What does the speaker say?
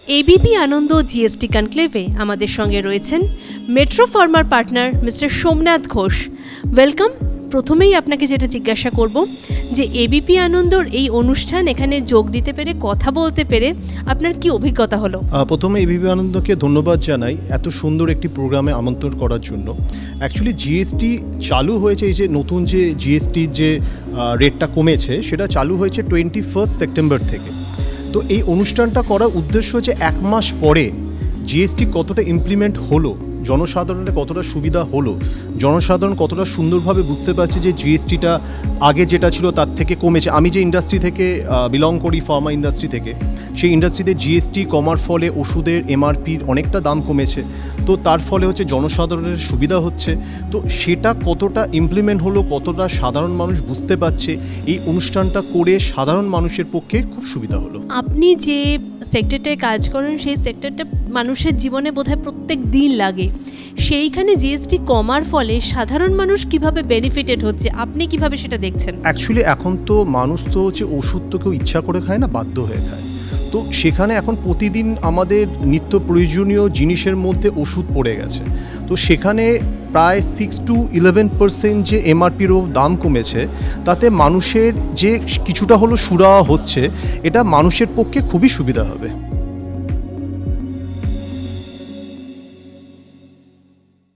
ABP আনন্দ GST কনক্লেভে আমাদের সঙ্গে রয়েছেন metro farmer partner mister Somnath Ghosh. Welcome. প্রথমেই আপনাকে যেটা জিজ্ঞাসা করব যে এবিপি আনন্দর এই অনুষ্ঠান এখানে যোগ দিতে পেরে, কথা বলতে পেরে আপনার কি অভিজ্ঞতা হলো? প্রথমে এবিপি আনন্দকে ধন্যবাদ জানাই এত সুন্দর একটি প্রোগ্রামে আমন্ত্রণ করার জন্য। অ্যাকচুয়ালি জিএসটি চালু হয়েছে, এই যে নতুন যে জিএসটির যে রেটটা কমেছে সেটা চালু হয়েছে 21 সেপ্টেম্বর থেকে। তো এই অনুষ্ঠানটা করার উদ্দেশ্য হচ্ছে এক মাস পরে জিএসটি কতটা ইমপ্লিমেন্ট হলো, জনসাধারণের কতটা সুবিধা হলো, জনসাধারণ কতটা সুন্দরভাবে বুঝতে পারছে যে জিএসটিটা আগে যেটা ছিল তার থেকে কমেছে। আমি যে ইন্ডাস্ট্রি থেকে বিলং করি, ফার্মা ইন্ডাস্ট্রি থেকে, সেই ইন্ডাস্ট্রিতে জিএসটি কমার ফলে ওষুধের এমআরপির অনেকটা দাম কমেছে। তো তার ফলে হচ্ছে জনসাধারণের সুবিধা হচ্ছে। তো সেটা কতটা ইমপ্লিমেন্ট হলো, কতটা সাধারণ মানুষ বুঝতে পারছে, এই অনুষ্ঠানটা করে সাধারণ মানুষের পক্ষে খুব সুবিধা হলো। আপনি যে সেক্টরটায় কাজ করেন সেই সেক্টরটা মানুষের জীবনে বোধহয় প্রত্যেক দিন লাগে, সেইখানে জিএসটি কমার ফলে সাধারণ মানুষ কিভাবে বেনিফিটেড হচ্ছে, আপনি কিভাবে সেটা দেখছেন? অ্যাকচুয়ালি এখন তো মানুষ তো হচ্ছে ওষুধ তো কেউ ইচ্ছা করে খায় না, বাধ্য হয়ে খায়। তো সেখানে এখন প্রতিদিন আমাদের নিত্য প্রয়োজনীয় জিনিসের মধ্যে ওষুধ পড়ে গেছে। তো সেখানে প্রায় 6 to 11% যে এমআরপিরও দাম কমেছে, তাতে মানুষের যে কিছুটা হলো সুরাহা হচ্ছে, এটা মানুষের পক্ষে খুবই সুবিধা হবে।